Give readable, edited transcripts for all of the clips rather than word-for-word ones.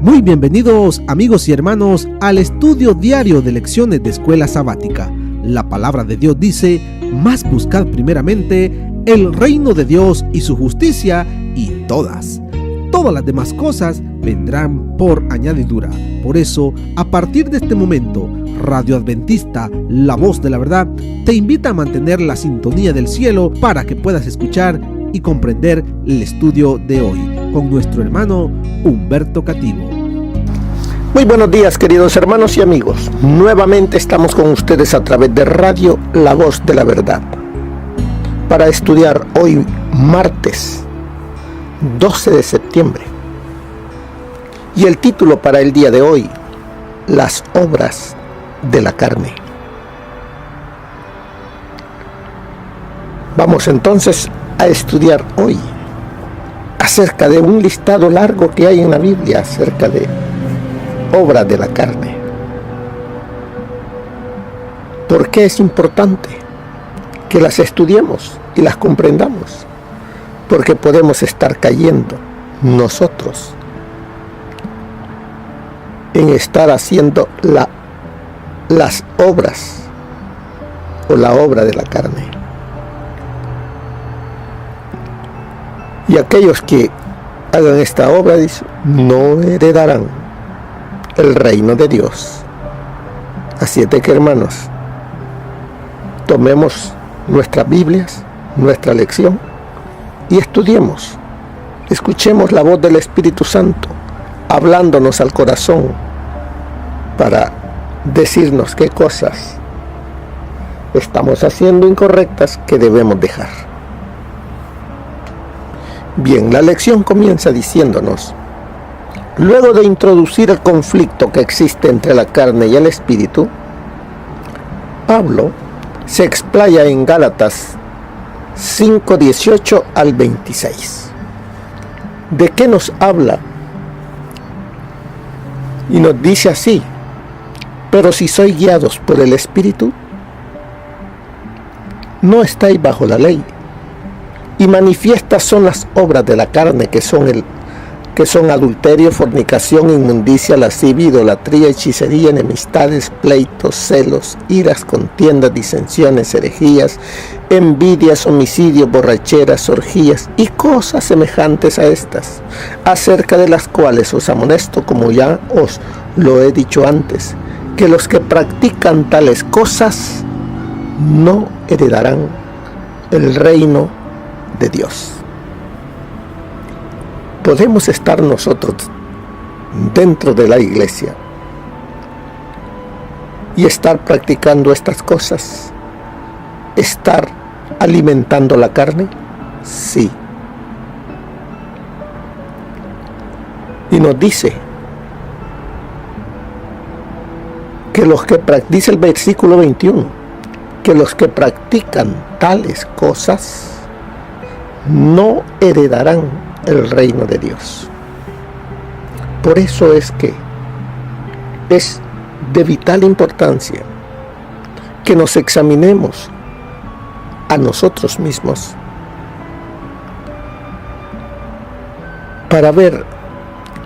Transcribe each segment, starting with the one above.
Muy bienvenidos amigos y hermanos al estudio diario de lecciones de Escuela Sabática. La palabra de Dios dice: mas buscad primeramente el reino de Dios y su justicia, y todas las demás cosas vendrán por añadidura. Por eso, a partir de este momento, Radio Adventista, la voz de la verdad, te invita a mantener la sintonía del cielo para que puedas escuchar y comprender el estudio de hoy con nuestro hermano Humberto Cativo. Muy buenos días, queridos hermanos y amigos. Nuevamente estamos con ustedes a través de Radio La Voz de la Verdad para estudiar hoy, martes 12 de septiembre. Y el título para el día de hoy: las obras de la carne. Vamos entonces a estudiar hoy acerca de un listado largo que hay en la Biblia acerca de obras de la carne. ¿Por qué es importante que las estudiemos y las comprendamos? Porque podemos estar cayendo nosotros en estar haciendo las obras o la obra de la carne. Y aquellos que hagan esta obra, dice, no heredarán el reino de Dios. Así es de que, hermanos, tomemos nuestras Biblias, nuestra lección, y estudiemos. Escuchemos la voz del Espíritu Santo hablándonos al corazón para decirnos qué cosas estamos haciendo incorrectas que debemos dejar. Bien, la lección comienza diciéndonos: luego de introducir el conflicto que existe entre la carne y el espíritu, Pablo se explaya en Gálatas 5:18 al 26. ¿De qué nos habla? Y nos dice así: pero si sois guiados por el Espíritu, no estáis bajo la ley. Y manifiestas son las obras de la carne, que son adulterio, fornicación, inmundicia, lascivia, idolatría, hechicería, enemistades, pleitos, celos, iras, contiendas, disensiones, herejías, envidias, homicidios, borracheras, orgías y cosas semejantes a estas, acerca de las cuales os amonesto, como ya os lo he dicho antes, que los que practican tales cosas no heredarán el reino de Dios. Podemos estar nosotros dentro de la iglesia y estar practicando estas cosas, estar alimentando la carne, sí. Y nos dice que dice el versículo 21, que los que practican tales cosas no heredarán el reino de Dios. Por eso es que es de vital importancia que nos examinemos a nosotros mismos para ver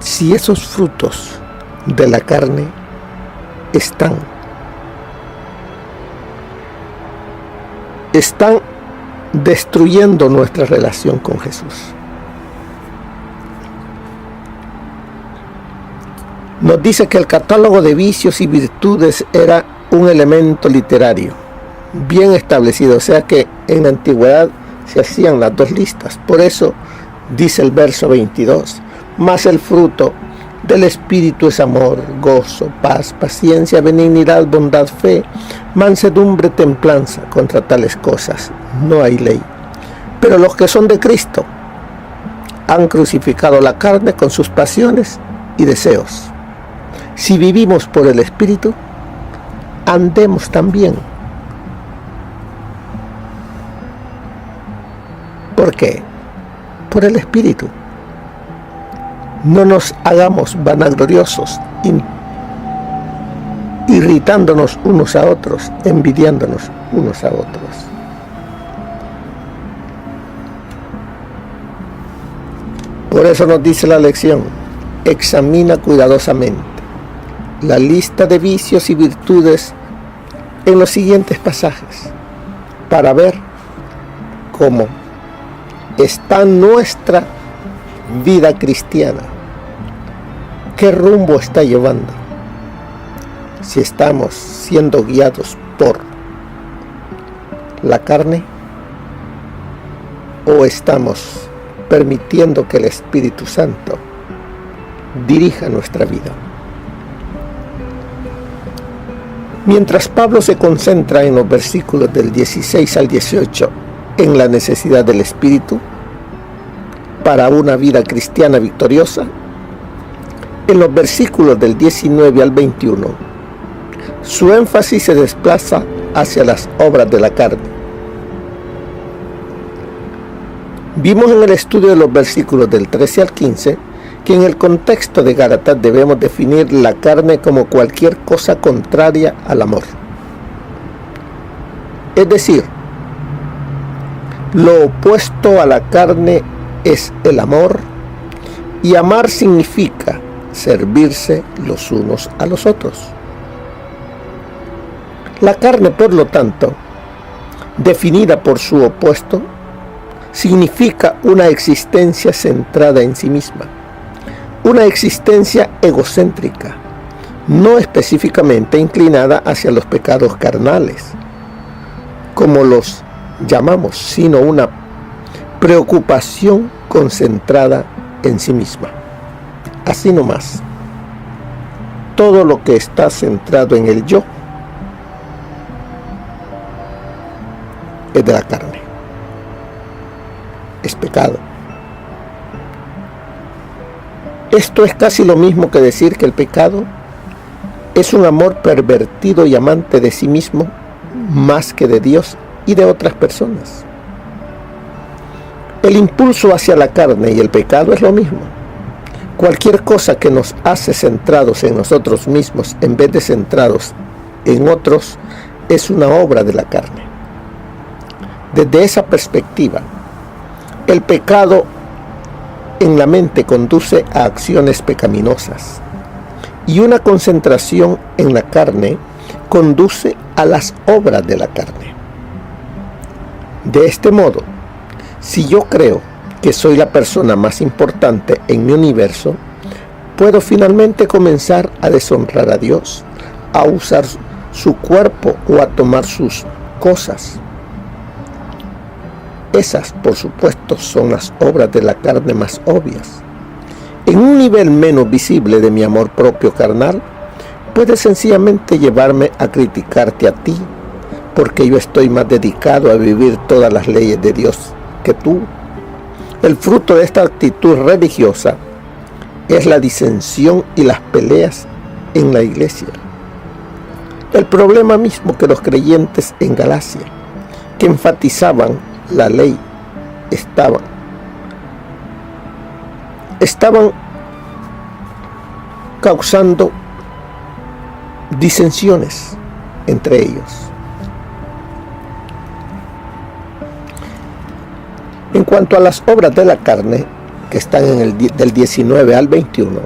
si esos frutos de la carne están destruyendo nuestra relación con Jesús. Nos dice que el catálogo de vicios y virtudes era un elemento literario bien establecido, o sea que en la antigüedad se hacían las dos listas. Por eso dice el verso 22: mas el fruto del Espíritu es amor, gozo, paz, paciencia, benignidad, bondad, fe, mansedumbre, templanza. Contra tales cosas no hay ley. Pero los que son de Cristo han crucificado la carne con sus pasiones y deseos. Si vivimos por el Espíritu, andemos también. ¿Por qué? Por el Espíritu. No nos hagamos vanagloriosos, irritándonos unos a otros, envidiándonos unos a otros. Por eso nos dice la lección: examina cuidadosamente la lista de vicios y virtudes en los siguientes pasajes para ver cómo está nuestra vida cristiana, qué rumbo está llevando, si estamos siendo guiados por la carne o estamos permitiendo que el Espíritu Santo dirija nuestra vida. Mientras Pablo se concentra en los versículos del 16 al 18 en la necesidad del Espíritu para una vida cristiana victoriosa, en los versículos del 19 al 21, su énfasis se desplaza hacia las obras de la carne. Vimos en el estudio de los versículos del 13 al 15 que en el contexto de Gálatas debemos definir la carne como cualquier cosa contraria al amor. Es decir, lo opuesto a la carne es el amor, y amar significa servirse los unos a los otros. La carne, por lo tanto, definida por su opuesto, significa una existencia centrada en sí misma, una existencia egocéntrica, no específicamente inclinada hacia los pecados carnales, como los llamamos, sino una preocupación concentrada en sí misma. Así nomás, todo lo que está centrado en el yo es de la carne, es pecado. Esto es casi lo mismo que decir que el pecado es un amor pervertido y amante de sí mismo más que de Dios y de otras personas. El impulso hacia la carne y el pecado es lo mismo. Cualquier cosa que nos hace centrados en nosotros mismos en vez de centrados en otros es una obra de la carne. Desde esa perspectiva, el pecado en la mente conduce a acciones pecaminosas y una concentración en la carne conduce a las obras de la carne. De este modo, si yo creo que soy la persona más importante en mi universo, puedo finalmente comenzar a deshonrar a Dios, a usar su cuerpo o a tomar sus cosas. Esas, por supuesto, son las obras de la carne más obvias. En un nivel menos visible de mi amor propio carnal, puede sencillamente llevarme a criticarte a ti, porque yo estoy más dedicado a vivir todas las leyes de Dios que tú. El fruto de esta actitud religiosa es la disensión y las peleas en la iglesia. El problema mismo que los creyentes en Galacia, que enfatizaban la ley, estaban causando disensiones entre ellos. En cuanto a las obras de la carne, que están del 19 al 21,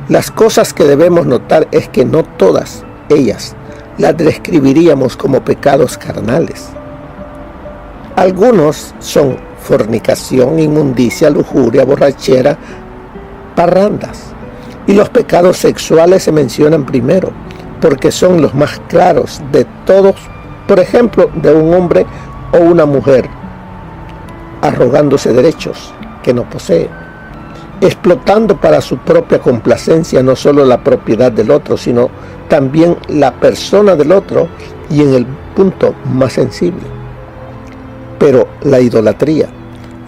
las cosas que debemos notar es que no todas ellas las describiríamos como pecados carnales. Algunos son fornicación, inmundicia, lujuria, borrachera, parrandas. Y los pecados sexuales se mencionan primero, porque son los más claros de todos, por ejemplo, de un hombre o una mujer, arrogándose derechos que no posee, explotando para su propia complacencia no solo la propiedad del otro, sino también la persona del otro, y en el punto más sensible. Pero la idolatría,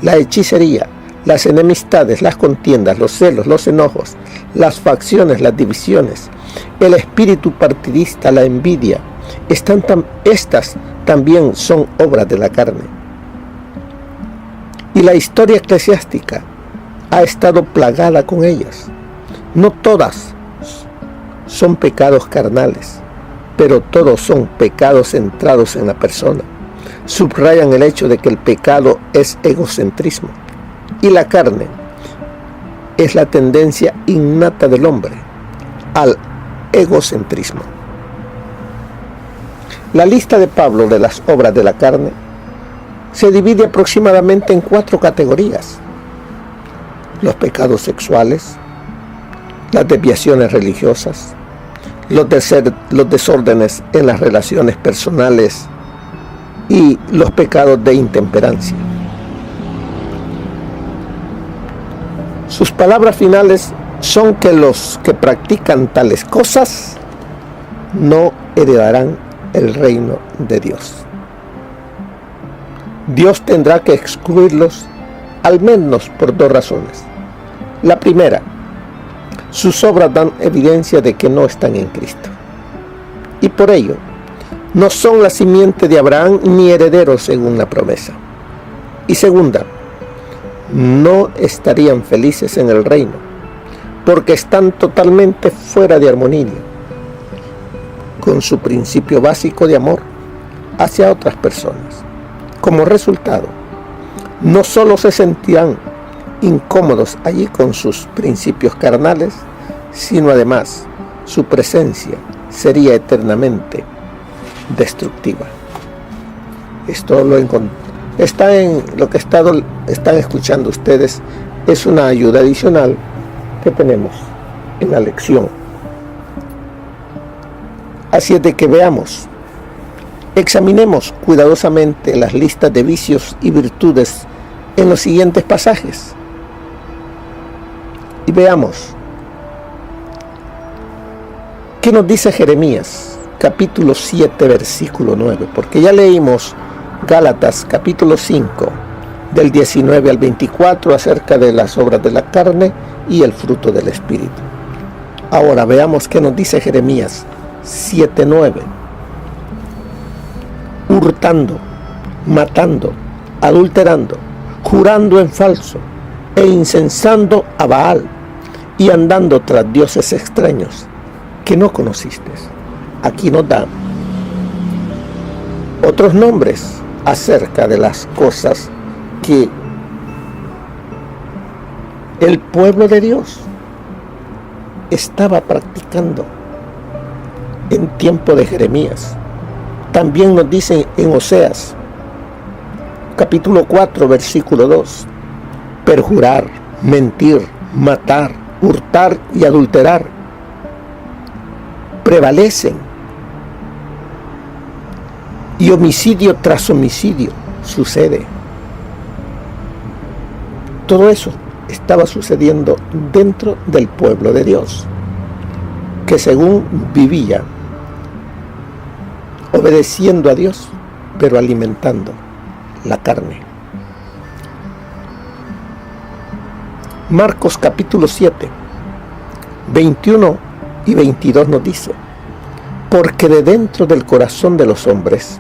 la hechicería, las enemistades, las contiendas, los celos, los enojos, las facciones, las divisiones, el espíritu partidista, la envidia, estas también son obras de la carne. Y la historia eclesiástica ha estado plagada con ellas. No todas son pecados carnales, pero todos son pecados centrados en la persona. Subrayan el hecho de que el pecado es egocentrismo y la carne es la tendencia innata del hombre al egocentrismo. La lista de Pablo de las obras de la carne se divide aproximadamente en 4 categorías: los pecados sexuales, las desviaciones religiosas, los desórdenes en las relaciones personales y los pecados de intemperancia. Sus palabras finales son que los que practican tales cosas no heredarán el reino de Dios. Dios tendrá que excluirlos al menos por 2 razones. La primera, sus obras dan evidencia de que no están en Cristo, y por ello no son la simiente de Abraham ni herederos según la promesa. Y segunda, no estarían felices en el reino, porque están totalmente fuera de armonía con su principio básico de amor hacia otras personas. Como resultado, no solo se sentirán incómodos allí con sus principios carnales, sino además su presencia sería eternamente destructiva. Esto está en lo que están escuchando ustedes. Es una ayuda adicional que tenemos en la lección. Así es de que examinemos cuidadosamente las listas de vicios y virtudes en los siguientes pasajes y veamos qué nos dice Jeremías capítulo 7 versículo 9, porque ya leímos Gálatas capítulo 5 del 19 al 24 acerca de las obras de la carne y el fruto del Espíritu. Ahora veamos qué nos dice Jeremías 7:9. Hurtando, matando, adulterando, jurando en falso e incensando a Baal y andando tras dioses extraños que no conociste. Aquí nos da otros nombres acerca de las cosas que el pueblo de Dios estaba practicando en tiempo de Jeremías. También nos dice en Oseas capítulo 4 versículo 2: perjurar, mentir, matar, hurtar y adulterar prevalecen, y homicidio tras homicidio sucede. Todo eso estaba sucediendo dentro del pueblo de Dios, que según vivía obedeciendo a Dios, pero alimentando la carne. Marcos capítulo 7, 21 y 22 nos dice: porque de dentro del corazón de los hombres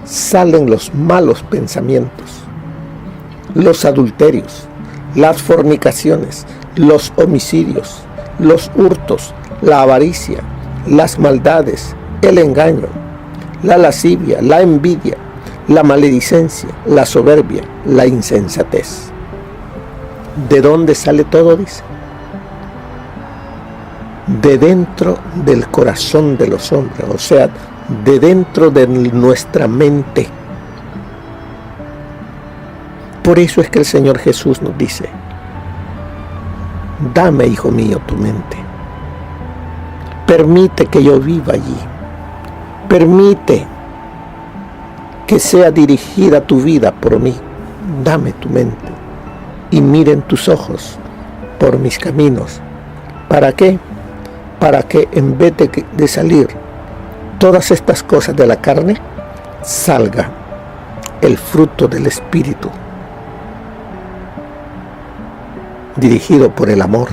salen los malos pensamientos, los adulterios, las fornicaciones, los homicidios, los hurtos, la avaricia, las maldades, el engaño, la lascivia, la envidia, la maledicencia, la soberbia, la insensatez. ¿De dónde sale todo? Dice: de dentro del corazón de los hombres, o sea, de dentro de nuestra mente. Por eso es que el Señor Jesús nos dice: dame, hijo mío, tu mente. Permite que yo viva allí. Permite que sea dirigida tu vida por mí. Dame tu mente y miren tus ojos por mis caminos. ¿Para qué? Para que en vez de salir todas estas cosas de la carne, salga el fruto del Espíritu, dirigido por el amor,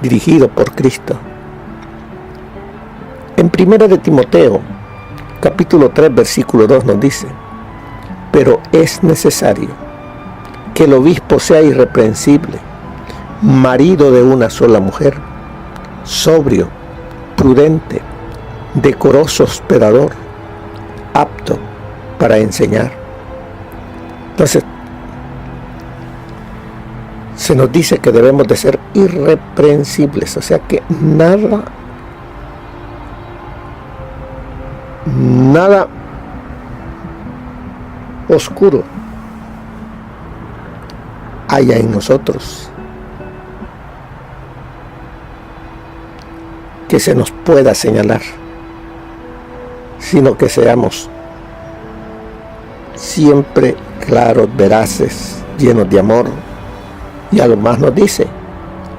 dirigido por Cristo. En 1 de Timoteo, capítulo 3, versículo 2 nos dice: pero es necesario que el obispo sea irreprensible, marido de una sola mujer, sobrio, prudente, decoroso, hospedador, apto para enseñar. Entonces, se nos dice que debemos de ser irreprensibles, o sea que nada oscuro haya en nosotros que se nos pueda señalar, sino que seamos siempre claros, veraces, llenos de amor. Y a lo más nos dice,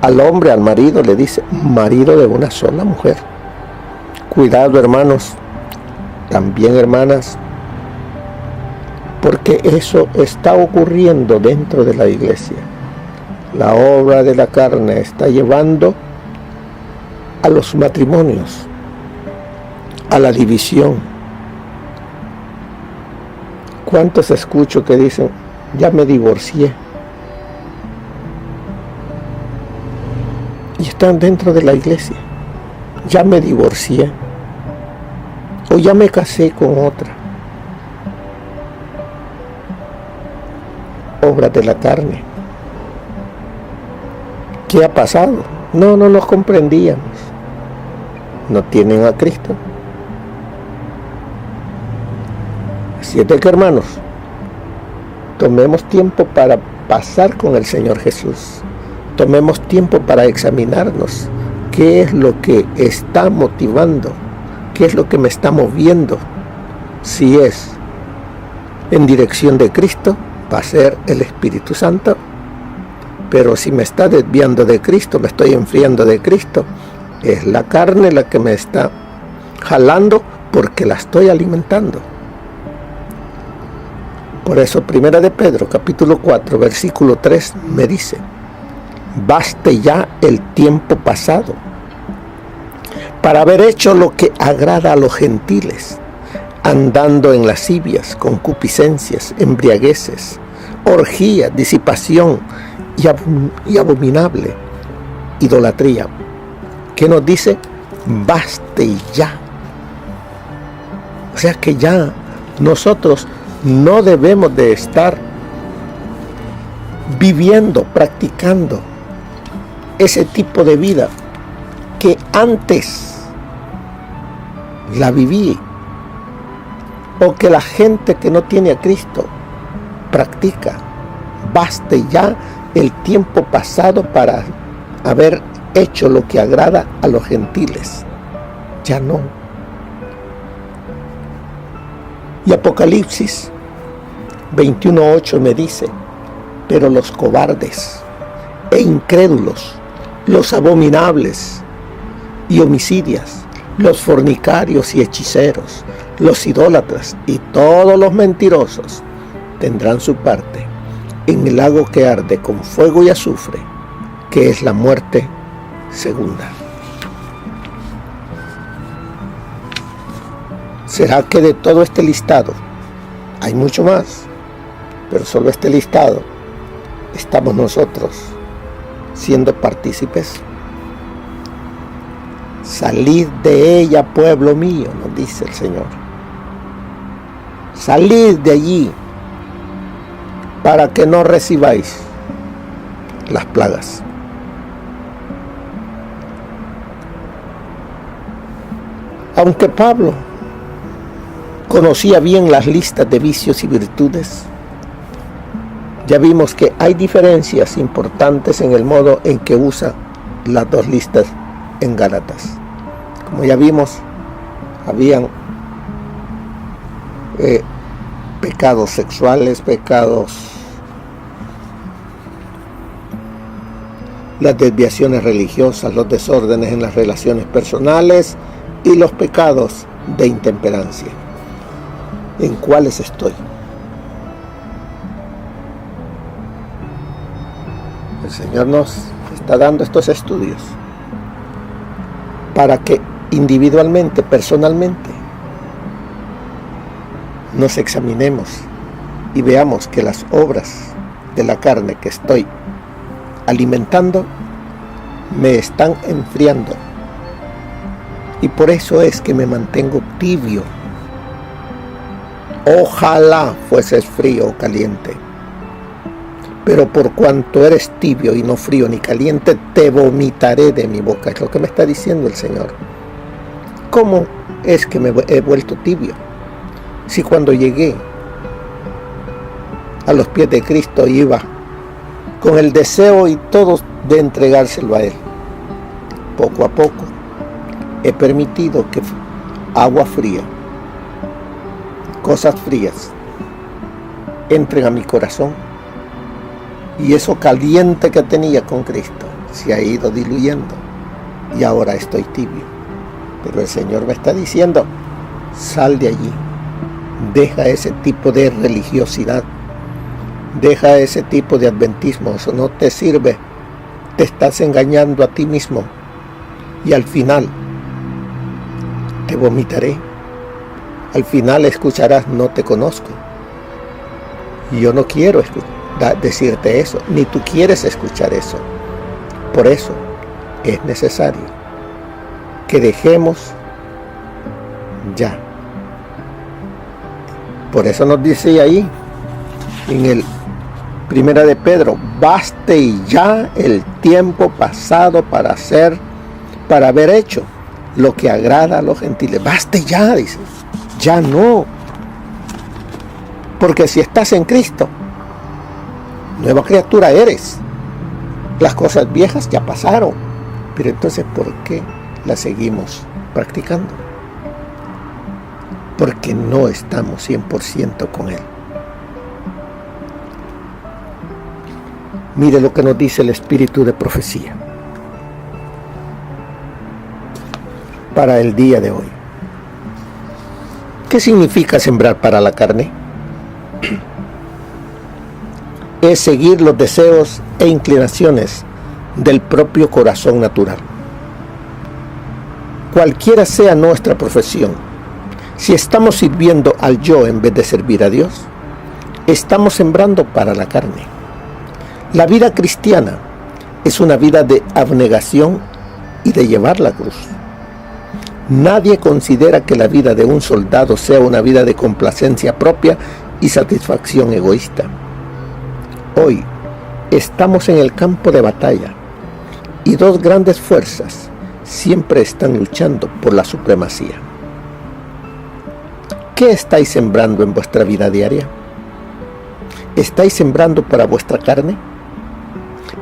al hombre, al marido, le dice, marido de una sola mujer. Cuidado, hermanos, también hermanas, porque eso está ocurriendo dentro de la iglesia. La obra de la carne está llevando a los matrimonios, a la división. ¿Cuántos escucho que dicen, ya me divorcié? Y están dentro de la iglesia. Ya me divorcié. O ya me casé con otra. Obras de la carne. ¿Qué ha pasado? No los comprendíamos. No tienen a Cristo. Así es de que, hermanos, tomemos tiempo para pasar con el Señor Jesús. Tomemos tiempo para examinarnos qué es lo que está motivando, qué es lo que me está moviendo. Si es en dirección de Cristo, va a ser el Espíritu Santo. Pero si me está desviando de Cristo, me estoy enfriando de Cristo, es la carne la que me está jalando porque la estoy alimentando. Por eso, 1 de Pedro, capítulo 4, versículo 3, me dice, baste ya el tiempo pasado para haber hecho lo que agrada a los gentiles, andando en lascivias, concupiscencias, embriagueces, orgía, disipación y abominable idolatría. ¿Qué nos dice? Baste ya. O sea que ya nosotros no debemos de estar viviendo, practicando ese tipo de vida que antes la viví o que la gente que no tiene a Cristo practica. Baste ya el tiempo pasado para haber hecho lo que agrada a los gentiles. Ya no. Y Apocalipsis 21:8 me dice, pero los cobardes e incrédulos, los abominables y homicidas, los fornicarios y hechiceros, los idólatras y todos los mentirosos tendrán su parte en el lago que arde con fuego y azufre, que es la muerte segunda. ¿Será que de todo este listado, hay mucho más, pero solo este listado, estamos nosotros siendo partícipes? Salid de ella, pueblo mío, nos dice el Señor. Salid de allí para que no recibáis las plagas. Aunque Pablo conocía bien las listas de vicios y virtudes, ya vimos que hay diferencias importantes en el modo en que usa las dos listas en Gálatas. Como ya vimos, habían pecados sexuales, las desviaciones religiosas, los desórdenes en las relaciones personales y los pecados de intemperancia. ¿En cuáles estoy? El Señor nos está dando estos estudios para que individualmente, personalmente, nos examinemos y veamos que las obras de la carne que estoy alimentando me están enfriando, y por eso es que me mantengo tibio. Ojalá fueses frío o caliente, Pero por cuanto eres tibio y no frío ni caliente, te vomitaré de mi boca. Es lo que me está diciendo el Señor. ¿Cómo es que me he vuelto tibio? Si cuando llegué a los pies de Cristo iba con el deseo y todo de entregárselo a Él. Poco a poco he permitido que agua fría, cosas frías, entren a mi corazón. Y eso caliente que tenía con Cristo se ha ido diluyendo y ahora estoy tibio. Pero el Señor me está diciendo, sal de allí, deja ese tipo de religiosidad, deja ese tipo de adventismo, eso no te sirve, te estás engañando a ti mismo y al final te vomitaré, al final escucharás, no te conozco. Y yo no quiero decirte eso, ni tú quieres escuchar eso. Por eso es necesario que dejemos ya. Por eso nos dice ahí en el Primera de Pedro, baste ya el tiempo pasado para haber hecho lo que agrada a los gentiles. Baste ya, dice. Ya no. Porque si estás en Cristo, nueva criatura eres. Las cosas viejas ya pasaron. Pero entonces, ¿por qué las seguimos practicando? Porque no estamos 100% con Él. Mire lo que nos dice el espíritu de profecía para el día de hoy. ¿Qué significa sembrar para la carne? Es seguir los deseos e inclinaciones del propio corazón natural. Cualquiera sea nuestra profesión, si estamos sirviendo al yo en vez de servir a Dios, estamos sembrando para la carne. La vida cristiana es una vida de abnegación y de llevar la cruz. Nadie considera que la vida de un soldado sea una vida de complacencia propia y satisfacción egoísta. Hoy estamos en el campo de batalla y dos grandes fuerzas siempre están luchando por la supremacía. ¿Qué estáis sembrando en vuestra vida diaria? ¿Estáis sembrando para vuestra carne?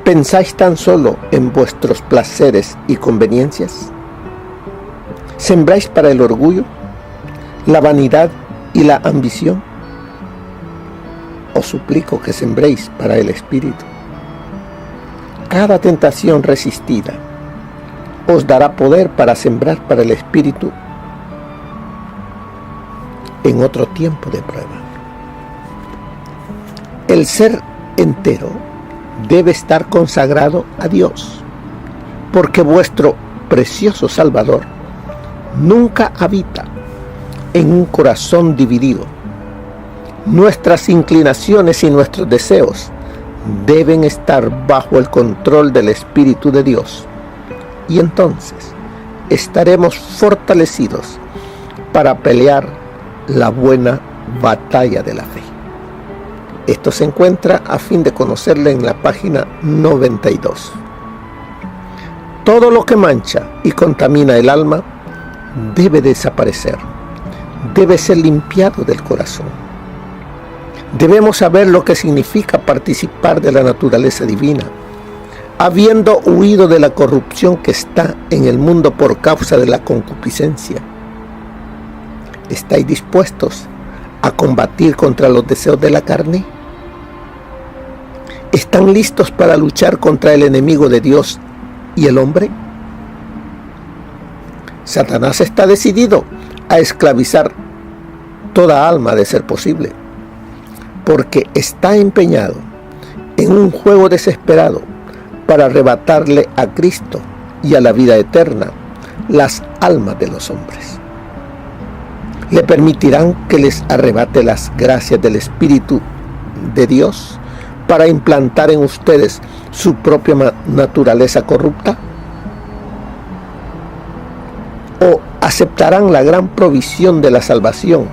¿Pensáis tan solo en vuestros placeres y conveniencias? ¿Sembráis para el orgullo, la vanidad y la ambición? Os suplico que sembréis para el Espíritu. Cada tentación resistida os dará poder para sembrar para el Espíritu en otro tiempo de prueba. El ser entero debe estar consagrado a Dios, porque vuestro precioso Salvador nunca habita en un corazón dividido. Nuestras inclinaciones y nuestros deseos deben estar bajo el control del Espíritu de Dios, y entonces estaremos fortalecidos para pelear la buena batalla de la fe. Esto se encuentra a fin de conocerle en la página 92. Todo lo que mancha y contamina el alma debe desaparecer, debe ser limpiado del corazón. Debemos saber lo que significa participar de la naturaleza divina, habiendo huido de la corrupción que está en el mundo por causa de la concupiscencia. ¿Estáis dispuestos a combatir contra los deseos de la carne? ¿Están listos para luchar contra el enemigo de Dios y el hombre? Satanás está decidido a esclavizar toda alma de ser posible, porque está empeñado en un juego desesperado para arrebatarle a Cristo y a la vida eterna las almas de los hombres. ¿Le permitirán que les arrebate las gracias del Espíritu de Dios para implantar en ustedes su propia naturaleza corrupta? ¿O aceptarán la gran provisión de la salvación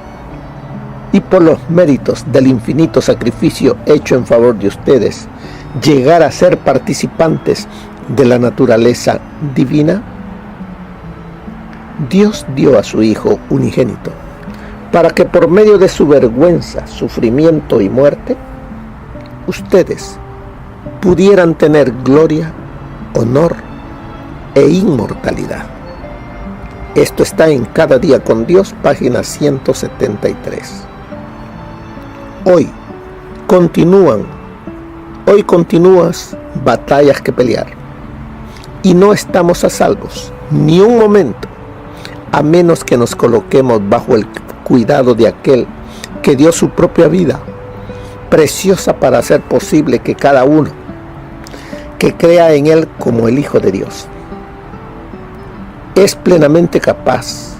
y por los méritos del infinito sacrificio hecho en favor de ustedes, llegar a ser participantes de la naturaleza divina? Dios dio a su Hijo unigénito para que por medio de su vergüenza, sufrimiento y muerte, ustedes pudieran tener gloria, honor e inmortalidad. Esto está en Cada Día con Dios, página 173. Hoy continúas batallas que pelear, y no estamos a salvos ni un momento, a menos que nos coloquemos bajo el cuidado de aquel que dio su propia vida preciosa para hacer posible que cada uno que crea en Él como el Hijo de Dios es plenamente capaz,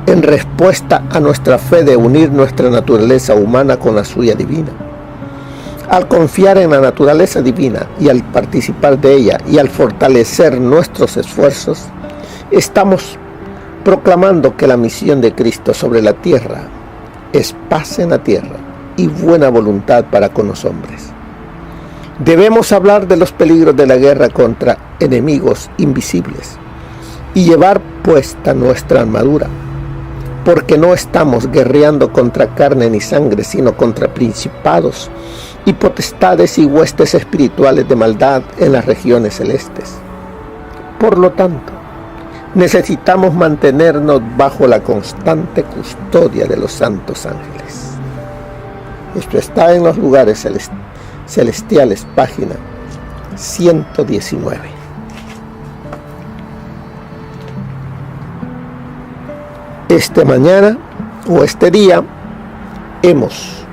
en respuesta a nuestra fe, de unir nuestra naturaleza humana con la suya divina. Al confiar en la naturaleza divina y al participar de ella y al fortalecer nuestros esfuerzos, estamos proclamando que la misión de Cristo sobre la tierra es paz en la tierra y buena voluntad para con los hombres. Debemos hablar de los peligros de la guerra contra enemigos invisibles y llevar puesta nuestra armadura, porque no estamos guerreando contra carne ni sangre, sino contra principados y potestades y huestes espirituales de maldad en las regiones celestes. Por lo tanto, necesitamos mantenernos bajo la constante custodia de los santos ángeles. Esto está en los lugares celestiales, página 119. Esta mañana o este día hemos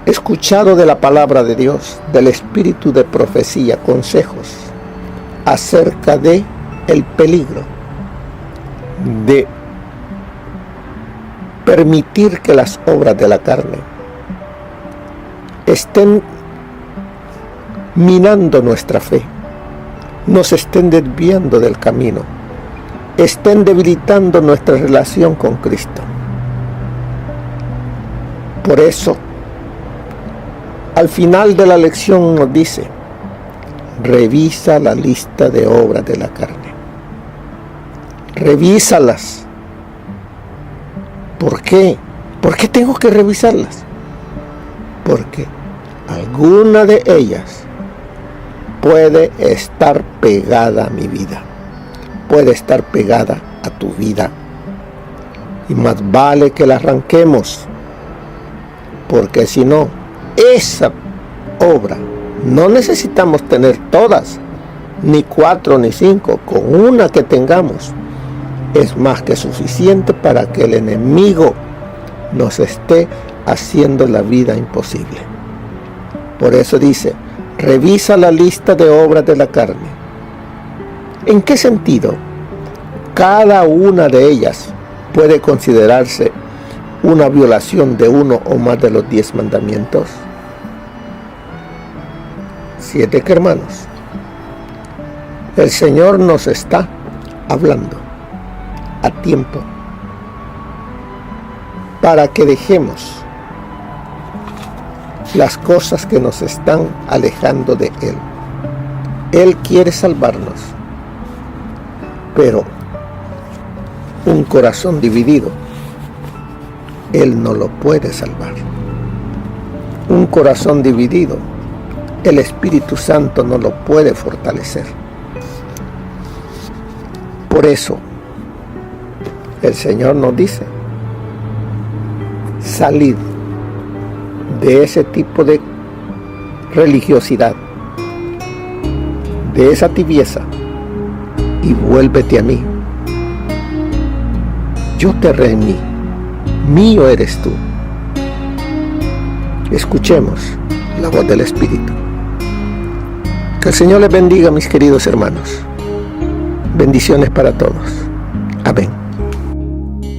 escuchado de la palabra de Dios, del espíritu de profecía, consejos acerca de el peligro de permitir que las obras de la carne estén minando nuestra fe, nos estén desviando del camino, estén debilitando nuestra relación con Cristo. Por eso, al final de la lección nos dice: revisa la lista de obras de la carne. Revísalas. ¿Por qué? ¿Por qué tengo que revisarlas? Porque alguna de ellas puede estar pegada a mi vida, puede estar pegada a tu vida, y más vale que la arranquemos, porque si no, esa obra, no necesitamos tener todas, ni 4 ni 5, con una que tengamos es más que suficiente para que el enemigo nos esté haciendo la vida imposible. Por eso dice: revisa la lista de obras de la carne. ¿En qué sentido? Cada una de ellas puede considerarse una violación de uno o más de los 10 mandamientos. 7 hermanos. El Señor nos está hablando a tiempo para que dejemos las cosas que nos están alejando de Él. Él quiere salvarnos, pero un corazón dividido, Él no lo puede salvar. Un corazón dividido, el Espíritu Santo no lo puede fortalecer. Por eso, el Señor nos dice: salid de ese tipo de religiosidad, de esa tibieza, y vuélvete a mí. Yo te redimí, mío eres tú. Escuchemos la voz del Espíritu. Que el Señor les bendiga, mis queridos hermanos. Bendiciones para todos. Amén.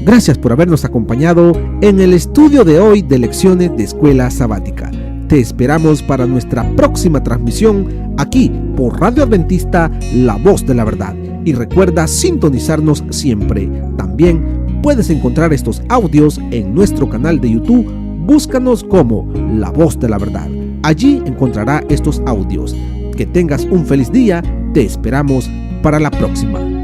Gracias por habernos acompañado en el estudio de hoy de Lecciones de Escuela Sabática. Te esperamos para nuestra próxima transmisión aquí por Radio Adventista, La Voz de la Verdad. Y recuerda sintonizarnos siempre. También puedes encontrar estos audios en nuestro canal de YouTube. Búscanos como La Voz de la Verdad. Allí encontrará estos audios. Que tengas un feliz día. Te esperamos para la próxima.